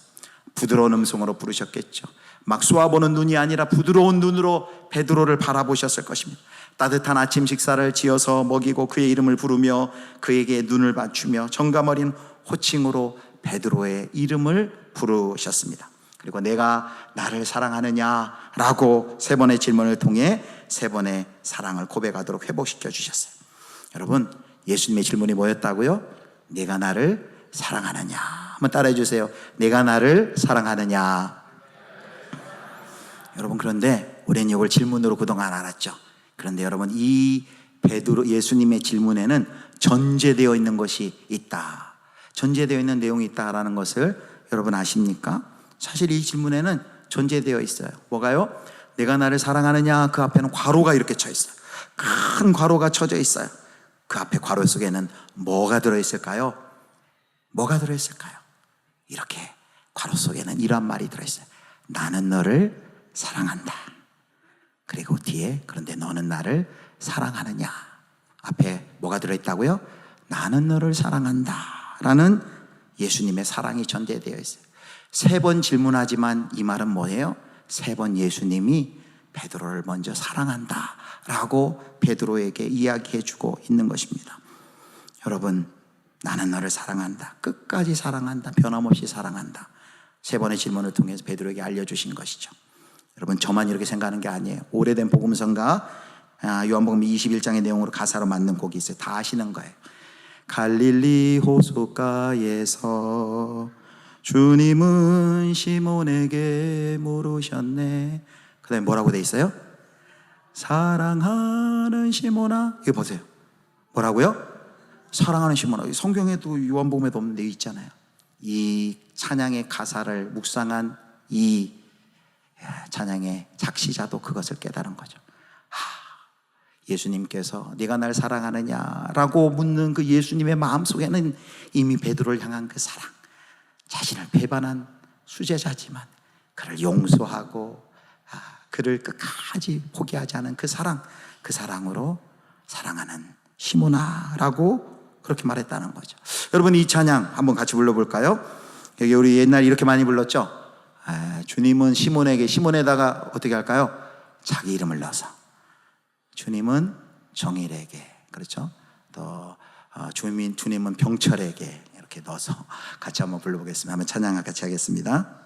부드러운 음성으로 부르셨겠죠. 막 쏘아보는 눈이 아니라 부드러운 눈으로 베드로를 바라보셨을 것입니다. 따뜻한 아침 식사를 지어서 먹이고 그의 이름을 부르며 그에게 눈을 맞추며 정감 어린 호칭으로 베드로의 이름을 부르셨습니다. 그리고 내가 나를 사랑하느냐라고 세 번의 질문을 통해 세 번의 사랑을 고백하도록 회복시켜 주셨어요. 여러분, 예수님의 질문이 뭐였다고요? 내가 나를 사랑하느냐. 한번 따라해 주세요. 내가 나를 사랑하느냐. 여러분, 그런데 우리는 이걸 질문으로 그동안 알았죠. 그런데 여러분, 이 베드로 예수님의 질문에는 전제되어 있는 것이 있다. 전제되어 있는 내용이 있다라는 것을 여러분 아십니까? 사실 이 질문에는 전제되어 있어요. 뭐가요? 내가 나를 사랑하느냐. 그 앞에는 괄호가 이렇게 쳐 있어요. 큰 괄호가 쳐져 있어요. 그 앞에 괄호 속에는 뭐가 들어있을까요? 뭐가 들어있을까요? 이렇게 괄호 속에는 이런 말이 들어있어요. 나는 너를 사랑한다. 그리고 뒤에 그런데 너는 나를 사랑하느냐. 앞에 뭐가 들어있다고요? 나는 너를 사랑한다 라는 예수님의 사랑이 전제되어 있어요. 세 번 질문하지만 이 말은 뭐예요? 세 번 예수님이 베드로를 먼저 사랑한다 라고 베드로에게 이야기해주고 있는 것입니다. 여러분, 나는 너를 사랑한다. 끝까지 사랑한다. 변함없이 사랑한다. 세 번의 질문을 통해서 베드로에게 알려주신 것이죠. 여러분, 저만 이렇게 생각하는 게 아니에요. 오래된 복음서가 요한복음 21장의 내용으로 가사로 만든 곡이 있어요. 다 아시는 거예요. 갈릴리 호숫가에서 주님은 시몬에게 물으셨네. 그 다음에 뭐라고 돼 있어요? 사랑하는 시몬아. 이거 보세요. 뭐라고요? 사랑하는 시몬아. 성경에도 요한복음에도 없는 데 있잖아요. 이 찬양의 가사를 묵상한 이 찬양의 작시자도 그것을 깨달은 거죠. 예수님께서 네가 날 사랑하느냐라고 묻는 그 예수님의 마음속에는 이미 베드로를 향한 그 사랑, 자신을 배반한 수제자지만 그를 용서하고 그를 끝까지 포기하지 않은 그 사랑, 그 사랑으로 사랑하는 시몬아라고 그렇게 말했다는 거죠. 여러분, 이 찬양 한번 같이 불러볼까요? 여기 우리 옛날에 이렇게 많이 불렀죠. 주님은 시몬에다가 어떻게 할까요? 자기 이름을 넣어서 주님은 정일에게, 그렇죠? 또 주님은 병철에게 이렇게 넣어서 같이 한번 불러보겠습니다. 한번 찬양 같이 하겠습니다.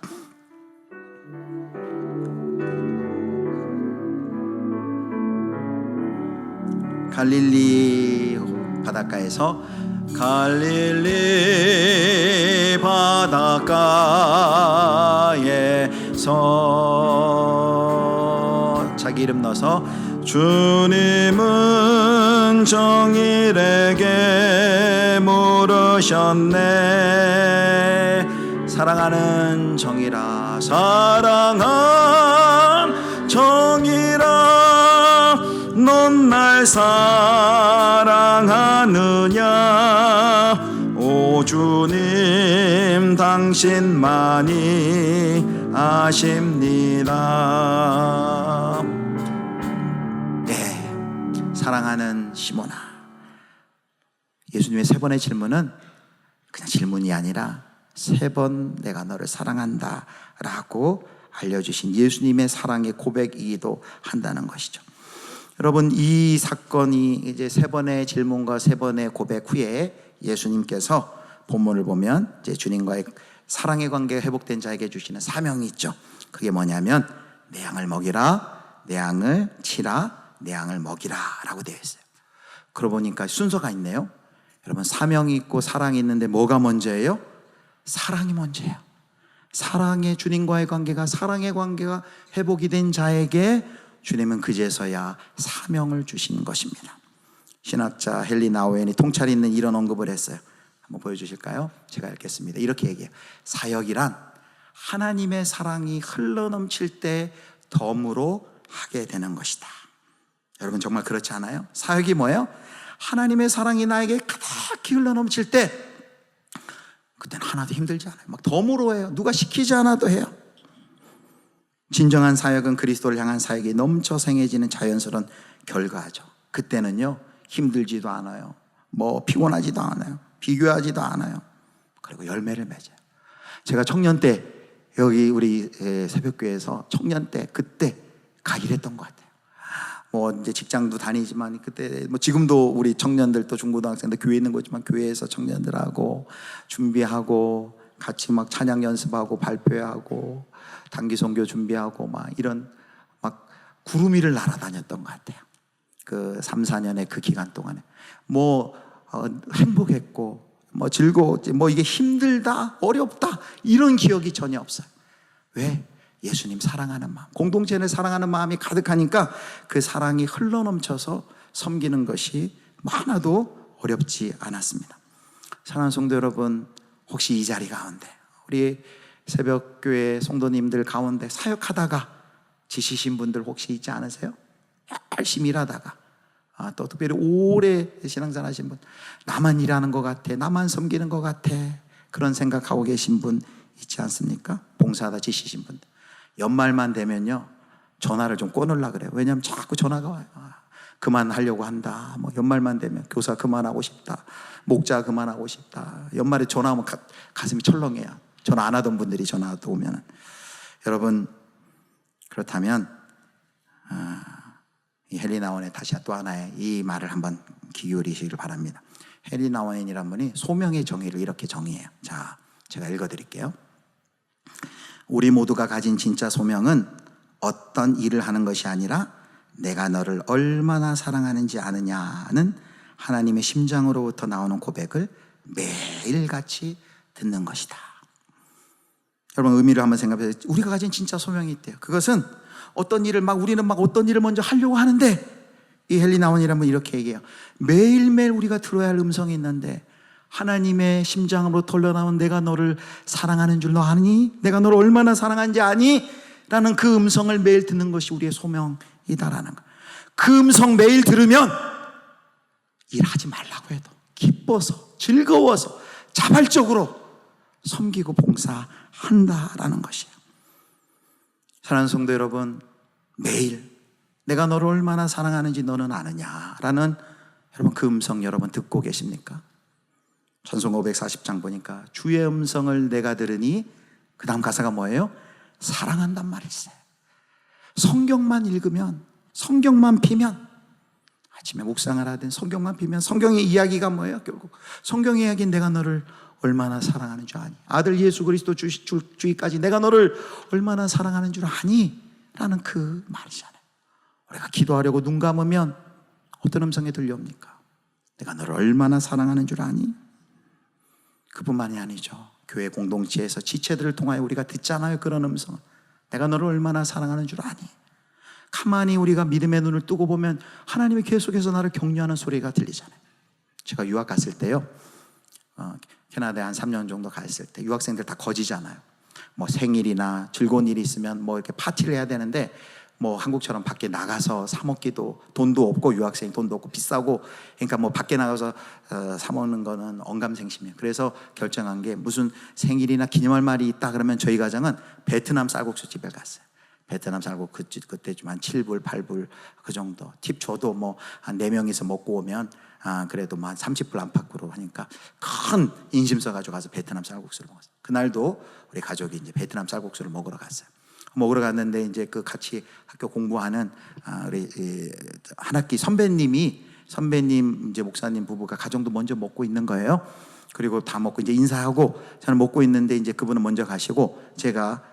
갈릴리 바닷가에서 갈릴리 바닷가에서 자기 이름 넣어서 주님은 정일에게 물으셨네. 사랑하는 정일아, 사랑한 정일아, 넌 날 사랑하느냐. 오 주님, 당신만이 아십니다. 네, 사랑하는 시몬아, 예수님의 세 번의 질문은 그냥 질문이 아니라 세 번 내가 너를 사랑한다 라고 알려주신 예수님의 사랑의 고백이기도 한다는 것이죠. 여러분, 이 사건이 이제 세 번의 질문과 세 번의 고백 후에 예수님께서 본문을 보면 이제 주님과의 사랑의 관계가 회복된 자에게 주시는 사명이 있죠. 그게 뭐냐면 내 양을 먹이라, 내 양을 치라, 내 양을 먹이라 라고 되어 있어요. 그러고 보니까 순서가 있네요. 여러분, 사명이 있고 사랑이 있는데 뭐가 먼저예요? 사랑이 먼저예요. 사랑의 주님과의 관계가, 사랑의 관계가 회복이 된 자에게 주님은 그제서야 사명을 주신 것입니다. 신학자 헨리 나우엔이 통찰 있는 이런 언급을 했어요. 한번 보여주실까요? 제가 읽겠습니다. 이렇게 얘기해요. 사역이란 하나님의 사랑이 흘러넘칠 때 덤으로 하게 되는 것이다. 여러분 정말 그렇지 않아요? 사역이 뭐예요? 하나님의 사랑이 나에게 가득히 흘러넘칠 때, 그때는 하나도 힘들지 않아요. 막 덤으로 해요. 누가 시키지 않아도 해요. 진정한 사역은 그리스도를 향한 사역이 넘쳐 생해지는 자연스러운 결과죠. 그때는요, 힘들지도 않아요. 뭐 피곤하지도 않아요. 비교하지도 않아요. 그리고 열매를 맺어요. 제가 청년 때 여기 우리 새벽교회에서 청년 때 그때 가기를 했던 것 같아요. 뭐 이제 직장도 다니지만 그때 뭐 지금도 우리 청년들 또 중고등학생들 교회에 있는 거지만 교회에서 청년들하고 준비하고 같이 막 찬양 연습하고 발표하고 단기 선교 준비하고 막 이런 막 구름 위를 날아다녔던 것 같아요. 그 3, 4년의 그 기간 동안에 뭐 행복했고 뭐 즐거웠지, 뭐 이게 힘들다 어렵다 이런 기억이 전혀 없어요. 왜? 예수님 사랑하는 마음, 공동체를 사랑하는 마음이 가득하니까 그 사랑이 흘러넘쳐서 섬기는 것이 하나도 어렵지 않았습니다. 사랑하는 성도 여러분, 혹시 이 자리 가운데 우리 새벽교회 성도님들 가운데 사역하다가 지치신 분들 혹시 있지 않으세요? 열심히 일하다가 또 특별히 오래 신앙생활 하신 분, 나만 일하는 것 같아, 나만 섬기는 것 같아, 그런 생각하고 계신 분 있지 않습니까? 봉사하다 지치신 분들, 연말만 되면요 전화를 좀 꺼놓으려고 그래요. 왜냐하면 자꾸 전화가 와요. 그만하려고 한다, 뭐 연말만 되면 교사 그만하고 싶다, 목자 그만하고 싶다. 연말에 전화 오면 가슴이 철렁해요. 전화 안 하던 분들이 전화 오면. 여러분, 그렇다면 이 헨리 나원의 다시 또 하나의 이 말을 한번 귀 기울이시길 바랍니다. 헨리 나원이라는 분이 소명의 정의를 이렇게 정의해요. 자, 제가 읽어드릴게요. 우리 모두가 가진 진짜 소명은 어떤 일을 하는 것이 아니라 내가 너를 얼마나 사랑하는지 아느냐는 하나님의 심장으로부터 나오는 고백을 매일같이 듣는 것이다. 여러분, 의미를 한번 생각해 보세요. 우리가 가진 진짜 소명이 있대요. 그것은 어떤 일을 우리는 어떤 일을 먼저 하려고 하는데, 이 헨리 나원이라는 분 이렇게 얘기해요. 매일매일 우리가 들어야 할 음성이 있는데, 하나님의 심장으로 흘러나온 내가 너를 사랑하는 줄 너 아니? 내가 너를 얼마나 사랑하는지 아니? 라는 그 음성을 매일 듣는 것이 우리의 소명이다라는 거. 그 음성 매일 들으면 일하지 말라고 해도 기뻐서 즐거워서 자발적으로 섬기고 봉사한다라는 것이에요. 사랑하는 성도 여러분, 매일 내가 너를 얼마나 사랑하는지 너는 아느냐라는 여러분 그 음성 여러분 듣고 계십니까? 찬송 540장 보니까 주의 음성을 내가 들으니, 그 다음 가사가 뭐예요? 사랑한단 말일세. 성경만 읽으면, 성경만 피면, 아침에 묵상을 하든 성경만 피면 성경의 이야기가 뭐예요? 결국 성경의 이야기는 내가 너를 얼마나 사랑하는 줄 아니? 아들 예수 그리스도 주기까지 내가 너를 얼마나 사랑하는 줄 아니? 라는 그 말이잖아요. 우리가 기도하려고 눈 감으면 어떤 음성이 들려옵니까? 내가 너를 얼마나 사랑하는 줄 아니? 그뿐만이 아니죠. 교회 공동체에서 지체들을 통하여 우리가 듣잖아요. 그런 음성을. 내가 너를 얼마나 사랑하는 줄 아니? 가만히 우리가 믿음의 눈을 뜨고 보면 하나님이 계속해서 나를 격려하는 소리가 들리잖아요. 제가 유학 갔을 때요, 캐나다에 한 3년 정도 갔을 때 유학생들 다 거지잖아요. 뭐 생일이나 즐거운 일이 있으면 뭐 이렇게 파티를 해야 되는데, 뭐 한국처럼 밖에 나가서 사 먹기도, 돈도 없고, 유학생이 돈도 없고 비싸고, 그러니까 뭐 밖에 나가서 사 먹는 거는 언감생심이에요. 그래서 결정한 게, 무슨 생일이나 기념할 말이 있다 그러면 저희 가정은 베트남 쌀국수 집에 갔어요. 베트남 쌀국수 그때 좀 한 7불, 8불 그 정도. 팁 줘도 뭐 한 4명이서 먹고 오면 그래도 뭐 한 30불 안팎으로 하니까 큰 인심 써가지고 가서 베트남 쌀국수를 먹었어요. 그날도 우리 가족이 이제 베트남 쌀국수를 먹으러 갔어요. 먹으러 갔는데 이제 그 같이 학교 공부하는 우리 한 학기 선배님 이제 목사님 부부가 가정도 먼저 먹고 있는 거예요. 그리고 다 먹고 이제 인사하고 저는 먹고 있는데 이제 그분은 먼저 가시고 제가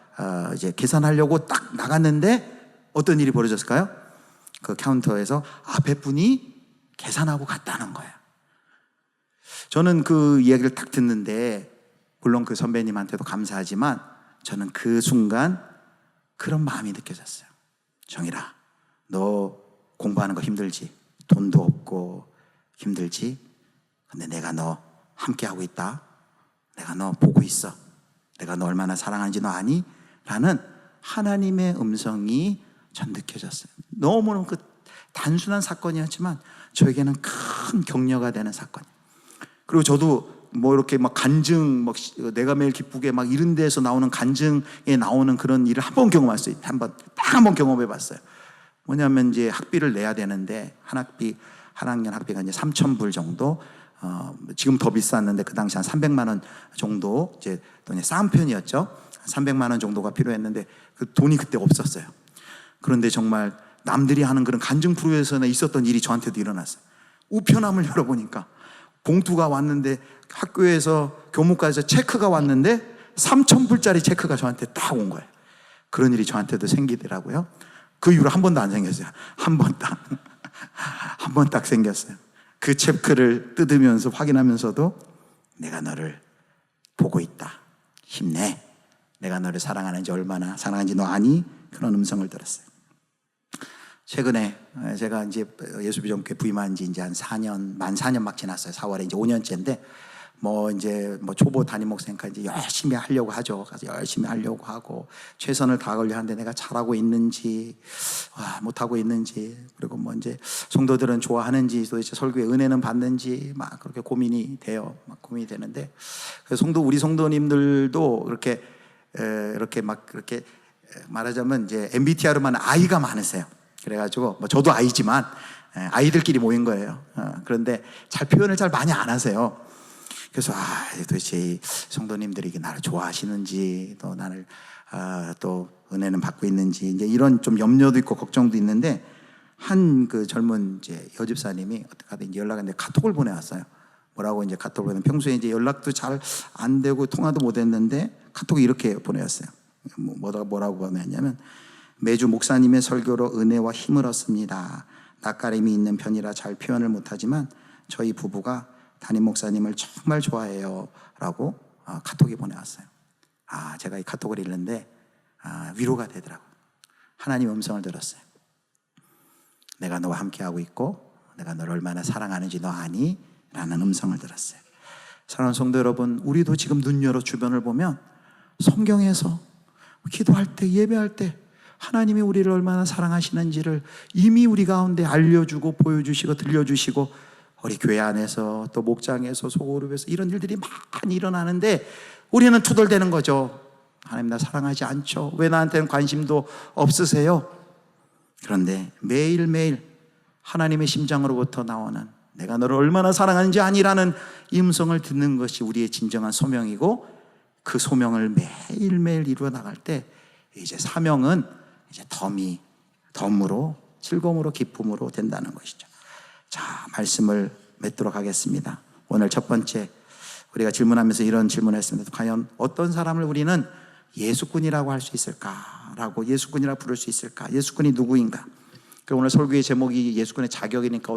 이제 계산하려고 딱 나갔는데 어떤 일이 벌어졌을까요? 그 카운터에서 앞에 분이 계산하고 갔다는 거예요. 저는 그 이야기를 딱 듣는데, 물론 그 선배님한테도 감사하지만 저는 그 순간 그런 마음이 느껴졌어요. 정일아, 너 공부하는 거 힘들지? 돈도 없고 힘들지? 근데 내가 너 함께하고 있다. 내가 너 보고 있어. 내가 너 얼마나 사랑하는지 너 아니? 라는 하나님의 음성이 전 느껴졌어요. 너무너무 그 단순한 사건이었지만 저에게는 큰 격려가 되는 사건이에요. 그리고 저도 뭐 이렇게 막 간증, 막 내가 매일 기쁘게 막 이런 데에서 나오는 간증에 나오는 그런 일을 한 번 경험했어요. 딱 한 번 경험해 봤어요. 뭐냐면 이제 학비를 내야 되는데 한 학년 학비가 이제 3,000불 정도, 지금 더 비쌌는데 그 당시 한 300만 원 정도, 이제 돈이 싼 편이었죠. 300만 원 정도가 필요했는데 그 돈이 그때 없었어요. 그런데 정말 남들이 하는 그런 간증 프로에서는 있었던 일이 저한테도 일어났어요. 우편함을 열어보니까 봉투가 왔는데, 학교에서 교무과에서 체크가 왔는데 3,000불짜리 체크가 저한테 딱 온 거예요. 그런 일이 저한테도 생기더라고요. 그 이후로 한 번도 안 생겼어요. 한 번 딱 생겼어요. 그 체크를 뜯으면서 확인하면서도 내가 너를 보고 있다. 힘내. 내가 너를 사랑하는지, 얼마나 사랑하는지 너 아니? 그런 음성을 들었어요. 최근에 제가 이제 예수비전교회 부임한 지 이제 한 4년, 만 4년 막 지났어요. 4월에 이제 5년째인데, 이제 초보 담임 목사니까 이제 열심히 하려고 하죠. 그래서 열심히 하려고 하고 최선을 다하려고 하는데 내가 잘하고 있는지, 못하고 있는지, 그리고 이제 성도들은 좋아하는지, 도대체 설교의 은혜는 받는지 막 그렇게 고민이 돼요. 막 고민이 되는데, 그래서 우리 성도님들도 이렇게 말하자면 이제 MBTI로만 아이가 많으세요. 그래가지고 저도 아이지만 아이들끼리 모인 거예요. 그런데 표현을 잘 많이 안 하세요. 그래서 도대체 이 성도님들이 나를 좋아하시는지, 또 나를 또 은혜는 받고 있는지, 이제 이런 좀 염려도 있고 걱정도 있는데, 한 그 젊은 이제 여집사님이 어떻게 이제 연락했는데 카톡을 보내왔어요. 뭐라고 이제 카톡을 보내면, 평소에 이제 연락도 잘 안 되고 통화도 못 했는데 카톡이 이렇게 보내왔어요. 뭐라고 보내왔냐면, 매주 목사님의 설교로 은혜와 힘을 얻습니다. 낯가림이 있는 편이라 잘 표현을 못하지만 저희 부부가 담임 목사님을 정말 좋아해요 라고 카톡이 보내왔어요. 제가 이 카톡을 읽는데 위로가 되더라고요. 하나님 음성을 들었어요. 내가 너와 함께하고 있고 내가 너를 얼마나 사랑하는지 너 아니? 라는 음성을 들었어요. 사랑하는 성도 여러분, 우리도 지금 눈 열어 주변을 보면 성경에서 기도할 때, 예배할 때 하나님이 우리를 얼마나 사랑하시는지를 이미 우리 가운데 알려주고 보여주시고 들려주시고, 우리 교회 안에서 또 목장에서 소그룹에서 이런 일들이 많이 일어나는데 우리는 투덜대는 거죠. 하나님 나 사랑하지 않죠? 왜 나한테는 관심도 없으세요? 그런데 매일매일 하나님의 심장으로부터 나오는 내가 너를 얼마나 사랑하는지 아니라는 이 음성을 듣는 것이 우리의 진정한 소명이고, 그 소명을 매일매일 이루어 나갈 때 이제 사명은 이제 덤으로 즐거움으로 기쁨으로 된다는 것이죠. 자, 말씀을 맺도록 하겠습니다. 오늘 첫 번째 우리가 질문하면서 이런 질문을 했습니다. 과연 어떤 사람을 우리는 예수꾼이라고 할 수 있을까라고, 예수꾼이라고 부를 수 있을까? 예수꾼이 누구인가? 오늘 설교의 제목이 예수꾼의 자격이니까,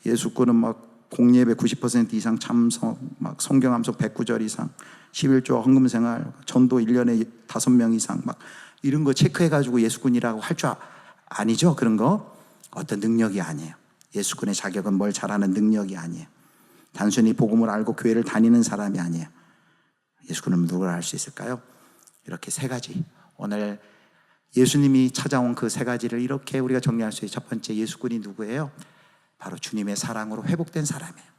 예수꾼은 공예배 90% 이상 참석, 성경 암송 109절 이상, 11조 헌금 생활, 전도 1년에 5명 이상, 이런 거 체크해가지고 예수꾼이라고 할 줄 아니죠? 그런 거 어떤 능력이 아니에요. 예수꾼의 자격은 뭘 잘하는 능력이 아니에요. 단순히 복음을 알고 교회를 다니는 사람이 아니에요. 예수꾼은 누구를 알 수 있을까요? 이렇게 세 가지, 오늘 예수님이 찾아온 그 세 가지를 이렇게 우리가 정리할 수 있어요. 첫 번째, 예수꾼이 누구예요? 바로 주님의 사랑으로 회복된 사람이에요.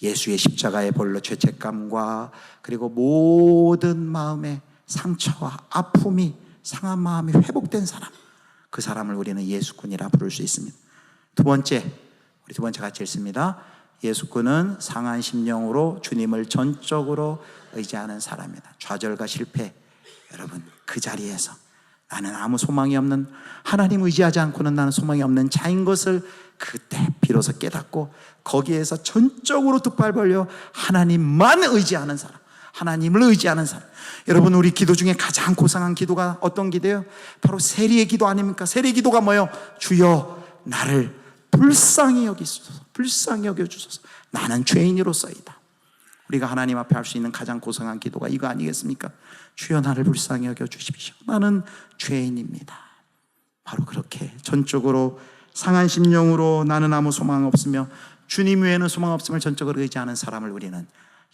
예수의 십자가의 벌로 죄책감과 그리고 모든 마음의 상처와 아픔이, 상한 마음이 회복된 사람, 그 사람을 우리는 예수꾼이라 부를 수 있습니다. 두 번째 같이 읽습니다. 예수꾼은 상한 심령으로 주님을 전적으로 의지하는 사람이다. 좌절과 실패, 여러분 그 자리에서 나는 아무 소망이 없는, 하나님 의지하지 않고는 나는 소망이 없는 자인 것을 그때 비로소 깨닫고 거기에서 전적으로 두 팔 벌려 하나님만 의지하는 사람, 하나님을 의지하는 사람. 여러분, 우리 기도 중에 가장 고상한 기도가 어떤 기도예요? 바로 세리의 기도 아닙니까? 세리의 기도가 뭐예요? 주여 나를 불쌍히 여기소서, 불쌍히 여겨주소서, 나는 죄인으로서이다. 우리가 하나님 앞에 할 수 있는 가장 고상한 기도가 이거 아니겠습니까? 주여 나를 불쌍히 여겨 주십시오. 나는 죄인입니다. 바로 그렇게 전적으로 상한 심령으로 나는 아무 소망 없으며 주님 외에는 소망 없음을 전적으로 의지하는 사람을 우리는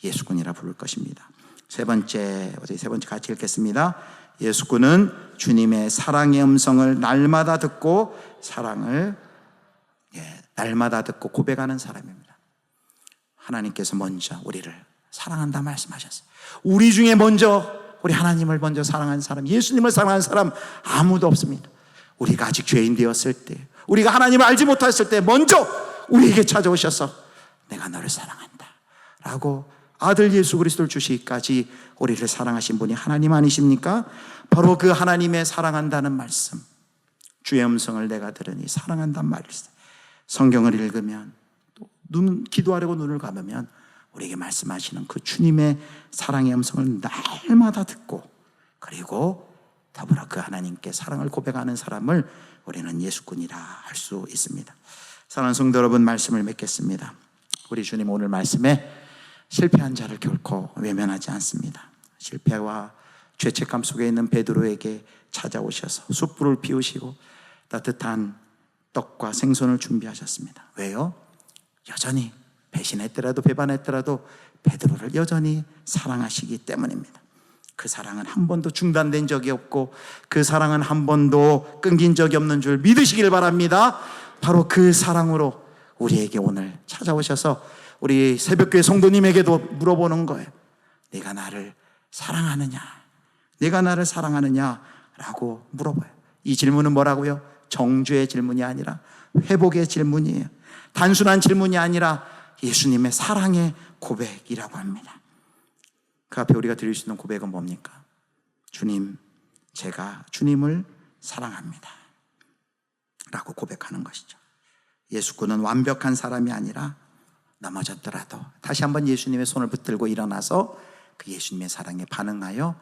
예수꾼이라 부를 것입니다. 세 번째 같이 읽겠습니다. 예수꾼은 주님의 사랑의 음성을 날마다 듣고 날마다 듣고 고백하는 사람입니다. 하나님께서 먼저 우리를 사랑한다 말씀하셨어요. 우리 중에 먼저 우리 하나님을 먼저 사랑한 사람, 예수님을 사랑한 사람 아무도 없습니다. 우리가 아직 죄인 되었을 때, 우리가 하나님을 알지 못했을 때 먼저 우리에게 찾아오셔서 내가 너를 사랑한다 라고 아들 예수 그리스도를 주시기까지 우리를 사랑하신 분이 하나님 아니십니까? 바로 그 하나님의 사랑한다는 말씀, 주의 음성을 내가 들으니 사랑한다는 말씀, 성경을 읽으면 또 기도하려고 눈을 감으면 우리에게 말씀하시는 그 주님의 사랑의 음성을 날마다 듣고 그리고 더불어 그 하나님께 사랑을 고백하는 사람을 우리는 예수꾼이라 할 수 있습니다. 사랑하는 성도 여러분, 말씀을 맺겠습니다. 우리 주님 오늘 말씀에 실패한 자를 결코 외면하지 않습니다. 실패와 죄책감 속에 있는 베드로에게 찾아오셔서 숯불을 피우시고 따뜻한 떡과 생선을 준비하셨습니다. 왜요? 여전히 배신했더라도 배반했더라도 베드로를 여전히 사랑하시기 때문입니다. 그 사랑은 한 번도 중단된 적이 없고 그 사랑은 한 번도 끊긴 적이 없는 줄 믿으시길 바랍니다. 바로 그 사랑으로 우리에게 오늘 찾아오셔서 우리 새벽교회 성도님에게도 물어보는 거예요. 네가 나를 사랑하느냐? 네가 나를 사랑하느냐? 라고 물어봐요. 이 질문은 뭐라고요? 정죄의 질문이 아니라 회복의 질문이에요. 단순한 질문이 아니라 예수님의 사랑의 고백이라고 합니다. 그 앞에 우리가 드릴 수 있는 고백은 뭡니까? 주님, 제가 주님을 사랑합니다 라고 고백하는 것이죠. 예수꾼은 완벽한 사람이 아니라 넘어졌더라도 다시 한번 예수님의 손을 붙들고 일어나서 그 예수님의 사랑에 반응하여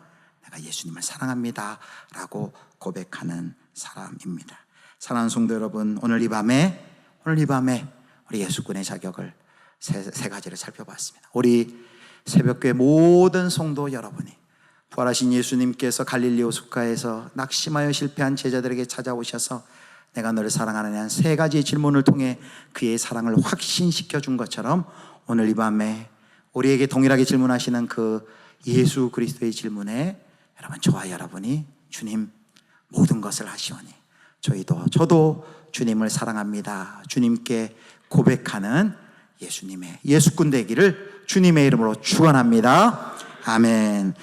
내가 예수님을 사랑합니다 라고 고백하는 사람입니다. 사랑하는 성도 여러분, 오늘 이 밤에 우리 예수꾼의 자격을 세 가지를 살펴봤습니다. 우리 새벽교회 모든 성도 여러분이 부활하신 예수님께서 갈릴리 호숫가에서 낙심하여 실패한 제자들에게 찾아오셔서 내가 너를 사랑하느냐 세 가지의 질문을 통해 그의 사랑을 확신시켜 준 것처럼 오늘 이 밤에 우리에게 동일하게 질문하시는 그 예수 그리스도의 질문에 여러분, 저와 여러분이 주님 모든 것을 하시오니 저도 주님을 사랑합니다 주님께 고백하는 예수님의 예수꾼 되기를 주님의 이름으로 축원합니다. 아멘.